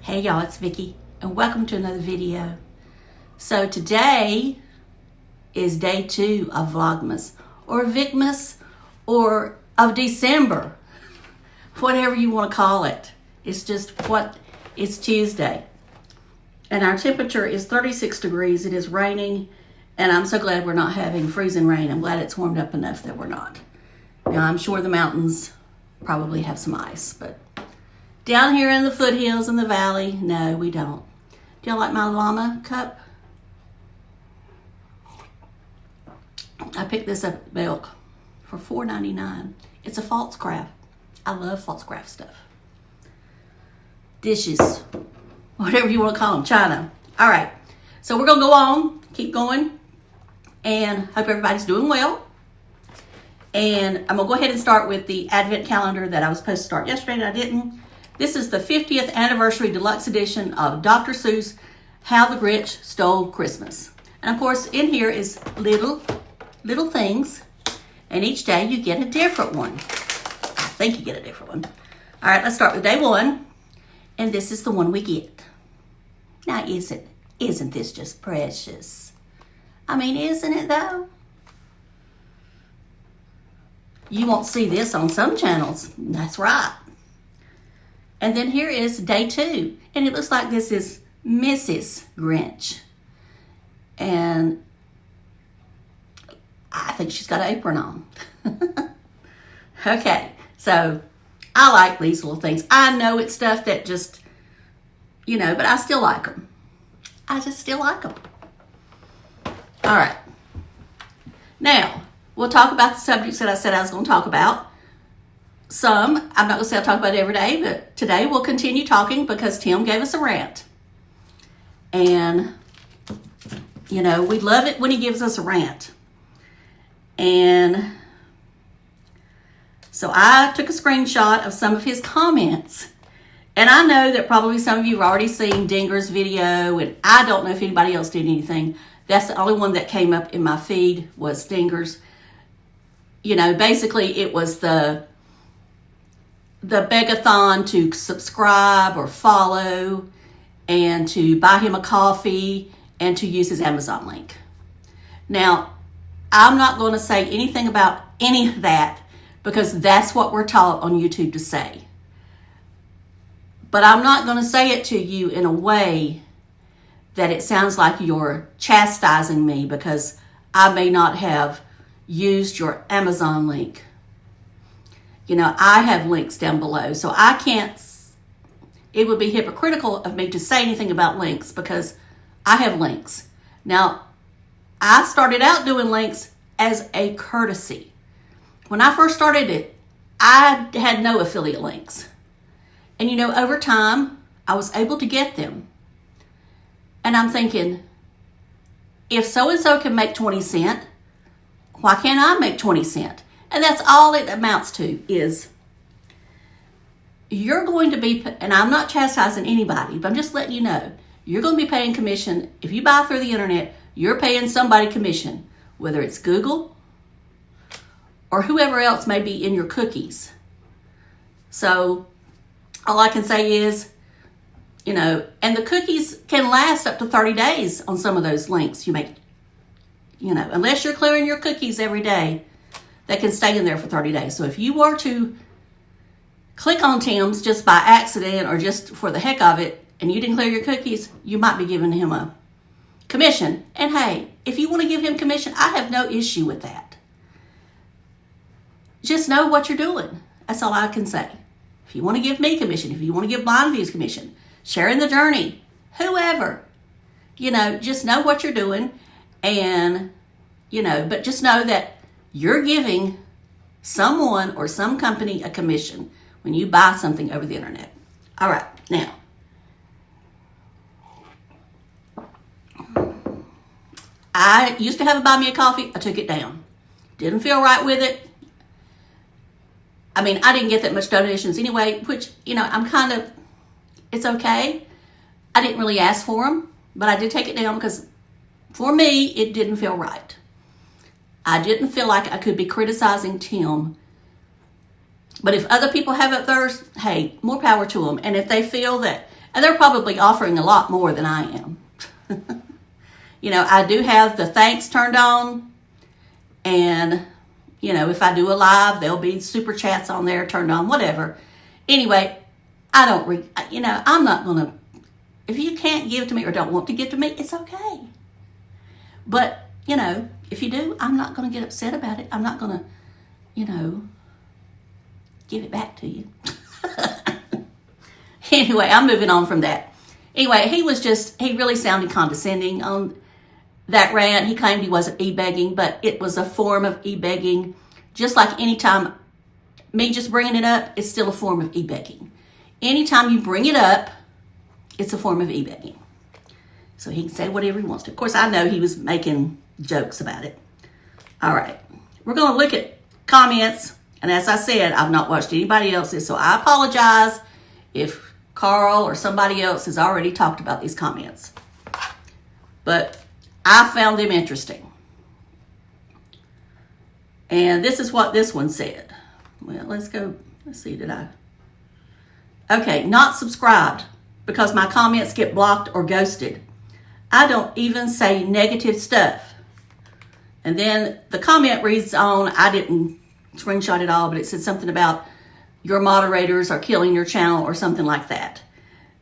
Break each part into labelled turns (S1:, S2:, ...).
S1: Hey y'all, it's Vicky, and welcome to another video. So today is day 2 of Vlogmas, or Vicmas, or of December, whatever you want to call it. It's Tuesday. And our temperature is 36 degrees. It is raining, and I'm so glad we're not having freezing rain. I'm glad it's warmed up enough that we're not. Now, I'm sure the mountains probably have some ice, but down here in the foothills in the valley, no, we don't. Do y'all like my llama cup? I picked this up at Belk for $4.99. It's a false craft. I love false craft stuff. Dishes, whatever you want to call them, china. All right, so we're going to go on, keep going, and hope everybody's doing well. And I'm going to go ahead and start with the advent calendar that I was supposed to start yesterday and I didn't. This is the 50th anniversary deluxe edition of Dr. Seuss' How the Grinch Stole Christmas. And of course, in here is little things, and each day you get a different one. I think you get a different one. All right, let's start with day 1, and this is the one we get. Now, isn't this just precious? I mean, isn't it though? You won't see this on some channels. That's right. And then here is day 2. And it looks like this is Mrs. Grinch. And I think she's got an apron on. Okay, so I like these little things. I know it's stuff that just, but I still like them. I just still like them. All right. Now, we'll talk about the subjects that I said I was going to talk about. I'm not going to say I'll talk about it every day, but today we'll continue talking because Tim gave us a rant. And, we love it when he gives us a rant. And so I took a screenshot of some of his comments. And I know that probably some of you have already seen Dinger's video, and I don't know if anybody else did anything. That's the only one that came up in my feed was Dinger's. Basically it was the begathon to subscribe or follow and to buy him a coffee and to use his Amazon link. Now, I'm not going to say anything about any of that because that's what we're taught on YouTube to say. But I'm not going to say it to you in a way that it sounds like you're chastising me because I may not have used your Amazon link. I have links down below, so it would be hypocritical of me to say anything about links because I have links. Now, I started out doing links as a courtesy. When I first started it, I had no affiliate links. And over time, I was able to get them. And I'm thinking, if so-and-so can make 20 cents, why can't I make 20 cents? And that's all it amounts to is you're going to be, and I'm not chastising anybody, but I'm just letting you know, you're going to be paying commission. If you buy through the internet, you're paying somebody commission, whether it's Google or whoever else may be in your cookies. So all I can say is, and the cookies can last up to 30 days on some of those links you make, unless you're clearing your cookies every day. They can stay in there for 30 days. So if you were to click on Tim's just by accident or just for the heck of it, and you didn't clear your cookies, you might be giving him a commission. And hey, if you want to give him commission, I have no issue with that. Just know what you're doing. That's all I can say. If you want to give me commission, if you want to give Blind Views commission, sharing the journey, whoever, just know what you're doing. And, but just know that you're giving someone or some company a commission when you buy something over the internet. All right, now, I used to have a buy me a coffee. I took it down. Didn't feel right with it. I mean, I didn't get that much donations anyway, which, it's okay. I didn't really ask for them, but I did take it down because for me, it didn't feel right. I didn't feel like I could be criticizing Tim. But if other people have it theirs, hey, more power to them. And if they feel that, And they're probably offering a lot more than I am. You know, I do have the thanks turned on. And, you know, if I do a live, there'll be super chats on there turned on, whatever. Anyway, I don't, you know, I'm not going to, if you can't give to me or don't want to give to me, it's okay. But, you know, if you do, I'm not going to get upset about it. I'm not going to, you know, give it back to you. Anyway, I'm moving on from that. Anyway, he really sounded condescending on that rant. He claimed he wasn't e-begging, but it was a form of e-begging. Just like anytime me just bringing it up, it's still a form of e-begging. Anytime you bring it up, it's a form of e-begging. So he can say whatever he wants to. Of course, I know he was making jokes about it. All right. We're going to look at comments. And as I said, I've not watched anybody else's, so I apologize if Carl or somebody else has already talked about these comments. But I found them interesting. And this is what this one said. Well, let's go. Let's see, did I? Okay, not subscribed because my comments get blocked or ghosted. I don't even say negative stuff. And then the comment reads on, I didn't screenshot it all, but it said something about your moderators are killing your channel or something like that.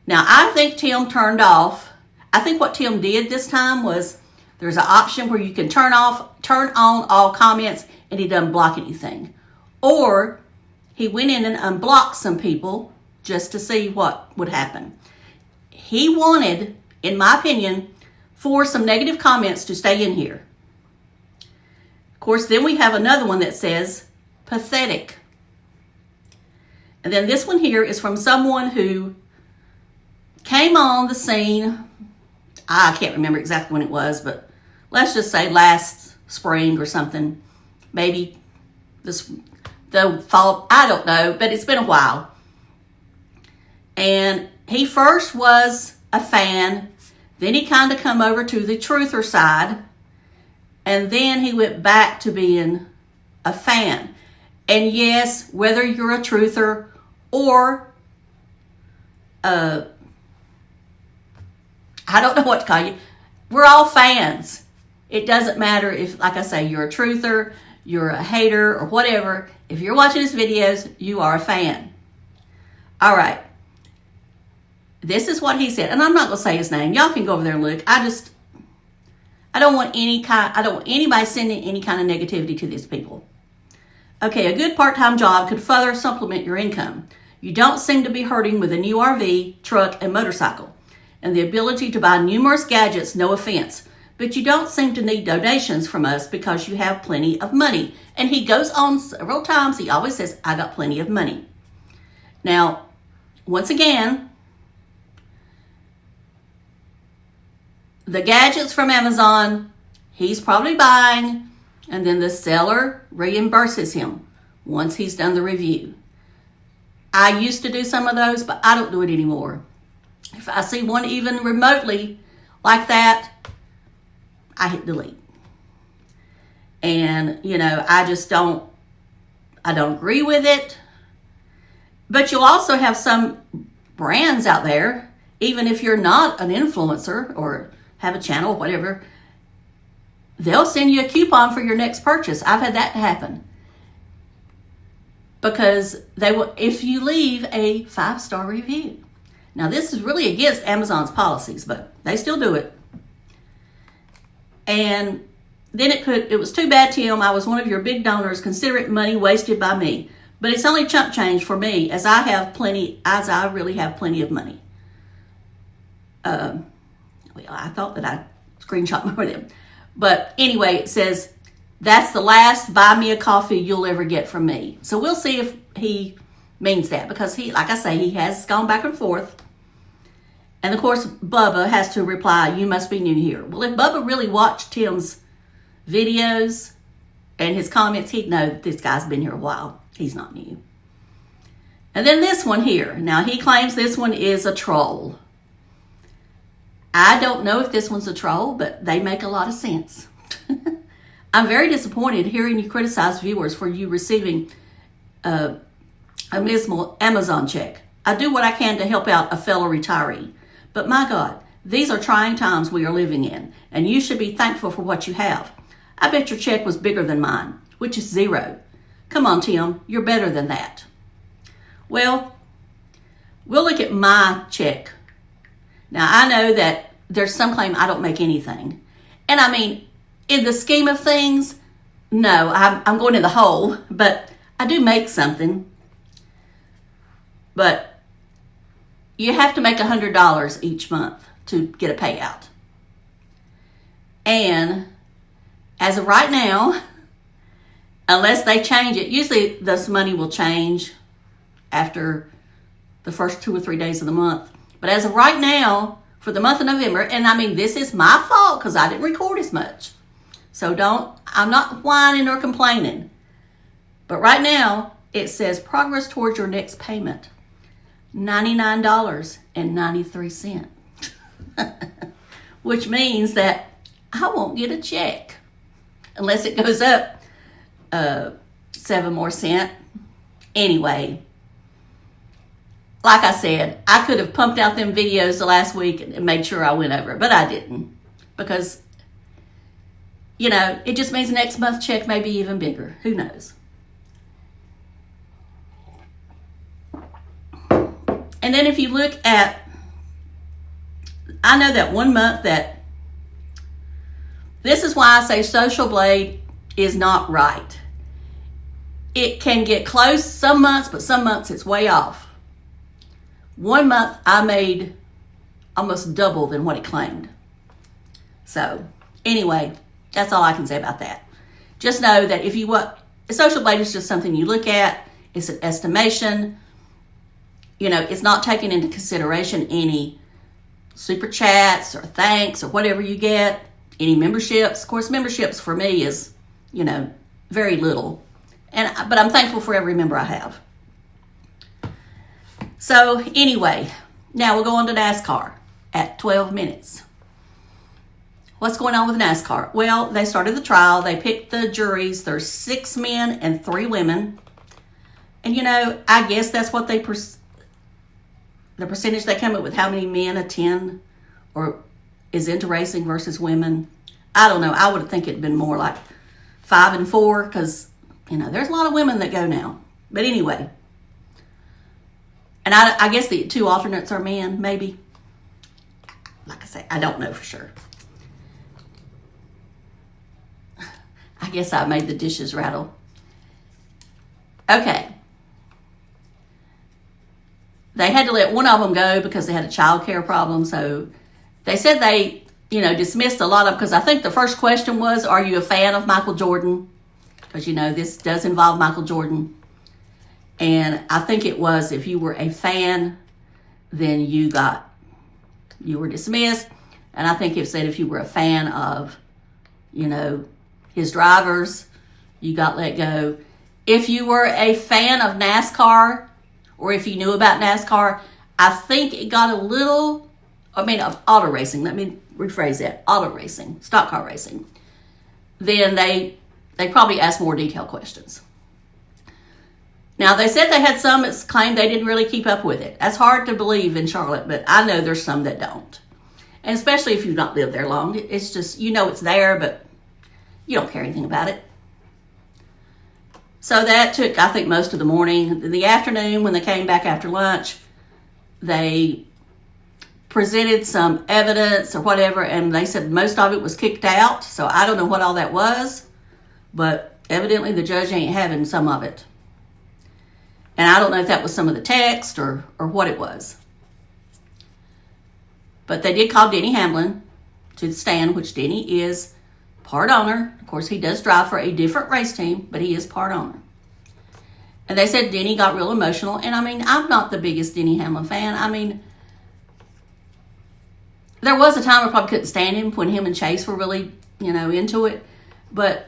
S1: Now, I think Tim turned off. I think what Tim did this time was there's an option where you can turn on all comments and he doesn't block anything. Or he went in and unblocked some people just to see what would happen. He wanted, in my opinion, for some negative comments to stay in here. Of course, then we have another one that says, pathetic. And then this one here is from someone who came on the scene, I can't remember exactly when it was, but let's just say last spring or something. Maybe the fall, I don't know, but it's been a while. And he first was a fan, then he kind of come over to the truther side, and then he went back to being a fan. And yes, whether you're a truther or I don't know what to call you, we're all fans. It doesn't matter if, like I say, you're a truther, you're a hater, or whatever. If you're watching his videos, you are a fan. All right. This is what he said, and I'm not going to say his name. Y'all can go over there and look. I don't want anybody sending any kind of negativity to these people. Okay, a good part-time job could further supplement your income. You don't seem to be hurting with a new RV, truck, and motorcycle, and the ability to buy numerous gadgets, no offense. But you don't seem to need donations from us because you have plenty of money. And he goes on several times. He always says, I got plenty of money. Now, once again, the gadgets from Amazon, he's probably buying, and then the seller reimburses him once he's done the review. I used to do some of those, but I don't do it anymore. If I see one even remotely like that, I hit delete. And, you know, I don't agree with it. But you'll also have some brands out there, even if you're not an influencer or have a channel, whatever, they'll send you a coupon for your next purchase. I've had that happen. Because they will, if you leave a 5-star review. Now, this is really against Amazon's policies, but they still do it. And then it was too bad, Tim. I was one of your big donors. Consider it money wasted by me. But it's only chump change for me, as I really have plenty of money. Well, I thought that I screenshot more of them. But anyway, it says, that's the last buy me a coffee you'll ever get from me. So we'll see if he means that, because he, like I say, he has gone back and forth. And of course, Bubba has to reply, you must be new here. Well, if Bubba really watched Tim's videos and his comments, he'd know that this guy's been here a while. He's not new. And then this one here. Now, he claims this one is a troll. I don't know if this one's a troll, but they make a lot of sense. I'm very disappointed hearing you criticize viewers for you receiving a abysmal Amazon check. I do what I can to help out a fellow retiree. But my God, these are trying times we are living in, and you should be thankful for what you have. I bet your check was bigger than mine, which is 0. Come on, Tim, you're better than that. Well, we'll look at my check. Now, I know that there's some claim I don't make anything. And I mean, in the scheme of things, no, I'm going in the hole, but I do make something. But you have to make $100 each month to get a payout. And as of right now, unless they change it, usually this money will change after the first 2 or 3 days of the month. But as of right now, for the month of November, and I mean, this is my fault because I didn't record as much. So I'm not whining or complaining. But right now, it says progress towards your next payment. $99.93. Which means that I won't get a check unless it goes up 7 more cents. Anyway, like I said, I could have pumped out them videos the last week and made sure I went over, but I didn't. Because, you know, it just means next month's check may be even bigger. Who knows? And then if you look at, I know that 1 month that, this is why I say Social Blade is not right. It can get close some months, but some months it's way off. 1 month I made almost double than what it claimed. So anyway, that's all I can say about that. Just know that if you want, Social Blade is just something you look at. It's an estimation. You know, it's not taking into consideration any super chats or thanks or whatever you get, any memberships. Of course, memberships for me is, you know, very little. But I'm thankful for every member I have. So anyway, now we'll go on to NASCAR at 12 minutes. What's going on with NASCAR? Well, they started the trial. They picked the juries. There's 6 men and 3 women. And, you know, I guess that's what the percentage they come up with, how many men attend or is into racing versus women. I don't know. I would think it'd been more like 5 and 4 because, you know, there's a lot of women that go now. But anyway, and I guess the 2 alternates are men, maybe. Like I say, I don't know for sure. I guess I made the dishes rattle. Okay. They had to let one of them go because they had a child care problem. So they said they, you know, dismissed a lot of them because I think the first question was, are you a fan of Michael Jordan? Because, you know, this does involve Michael Jordan. And I think it was, if you were a fan, then you were dismissed. And I think it said if you were a fan of, you know, his drivers, you got let go. If you were a fan of NASCAR, or if you knew about NASCAR, I think it got a little, of auto racing. Let me rephrase that. Auto racing, stock car racing. Then they probably asked more detailed questions. Now, they said they had some that claimed they didn't really keep up with it. That's hard to believe in Charlotte, but I know there's some that don't. And especially if you've not lived there long. It's just, you know it's there, but you don't care anything about it. So that took, I think, most of the morning. In the afternoon, when they came back after lunch, they presented some evidence or whatever, and they said most of it was kicked out. So I don't know what all that was, but evidently the judge ain't having some of it. And I don't know if that was some of the text or what it was. But they did call Denny Hamlin to the stand, which Denny is part owner. Of course, he does drive for a different race team, but he is part owner. And they said Denny got real emotional. And I'm not the biggest Denny Hamlin fan. There was a time I probably couldn't stand him when him and Chase were really, into it. But,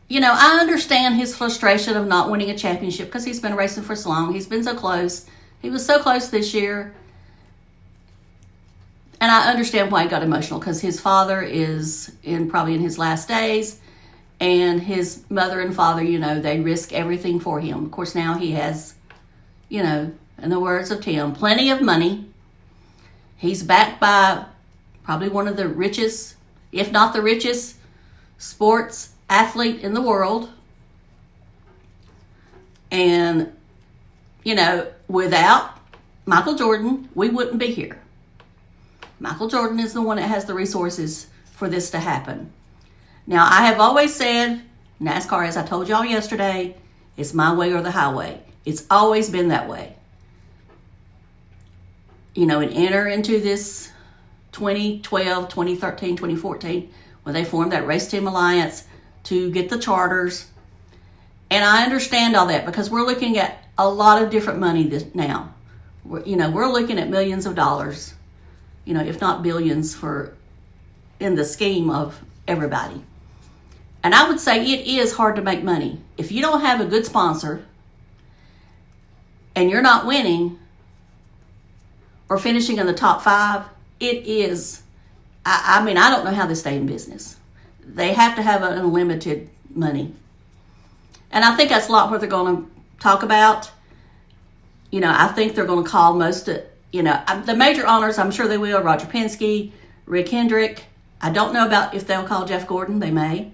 S1: I understand his frustration of not winning a championship because he's been racing for so long. He's been so close. He was so close this year. And I understand why he got emotional because his father is probably in his last days. And his mother and father, they risk everything for him. Of course, now he has, in the words of Tim, plenty of money. He's backed by probably one of the richest, if not the richest, sports athlete in the world. And, you know, without Michael Jordan, we wouldn't be here. Michael Jordan is the one that has the resources for this to happen. Now, I have always said, NASCAR, as I told y'all yesterday, is my way or the highway. It's always been that way. You know, and enter into this 2012, 2013, 2014, when they formed that Race Team Alliance to get the charters. And I understand all that because we're looking at a lot of different money now. We're looking at millions of dollars, you know, if not billions in the scheme of everybody. And I would say it is hard to make money. If you don't have a good sponsor and you're not winning or finishing in the top 5, it is, I mean, I don't know how they stay in business. They have to have unlimited money. And I think that's a lot what they're going to talk about. You know, I think they're going to call most of, you know, the major honors, I'm sure they will. Roger Penske, Rick Hendrick. I don't know about if they'll call Jeff Gordon. They may.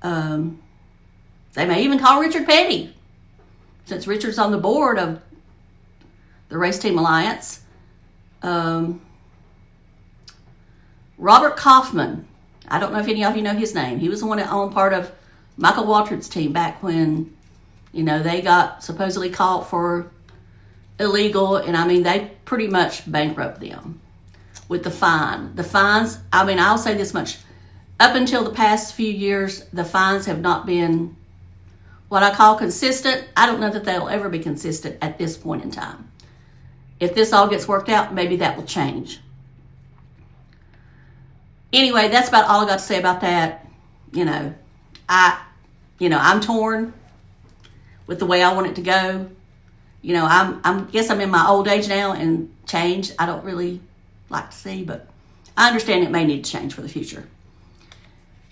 S1: They may even call Richard Petty, since Richard's on the board of the Race Team Alliance. Robert Kaufman. I don't know if any of you know his name. He was the one that owned part of Michael Waltrip's team back when, you know, they got supposedly caught for illegal, and I mean, they pretty much bankrupted them with the fine. The fines, I mean, I'll say this much. Up until the past few years, the fines have not been what I call consistent. I don't know that they'll ever be consistent at this point in time. If this all gets worked out, maybe that will change. Anyway, that's about all I got to say about that. I'm torn with the way I want it to go. You know, I guess I'm in my old age now, and change I don't really like to see, but I understand it may need to change for the future.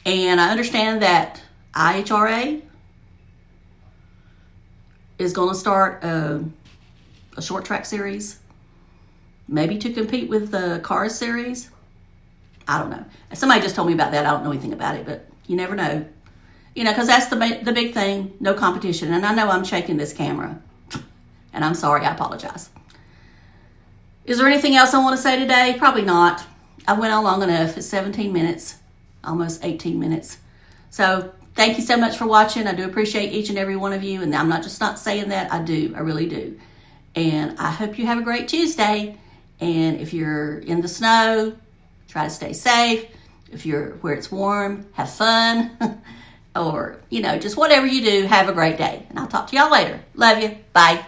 S1: And I understand that IHRA is going to start a short track series, maybe to compete with the Cars series. I don't know. Somebody just told me about that. I don't know anything about it, but you never know. You know, because that's the big thing, no competition. And I know I'm shaking this camera, and I'm sorry, I apologize. Is there anything else I want to say today? Probably not. I went on long enough. It's 17 minutes, almost 18 minutes. So thank you so much for watching. I do appreciate each and every one of you. And I'm not saying that. I do. I really do. And I hope you have a great Tuesday. And if you're in the snow, try to stay safe. If you're where it's warm, have fun. Or, you know, just whatever you do, have a great day. And I'll talk to y'all later. Love you. Bye.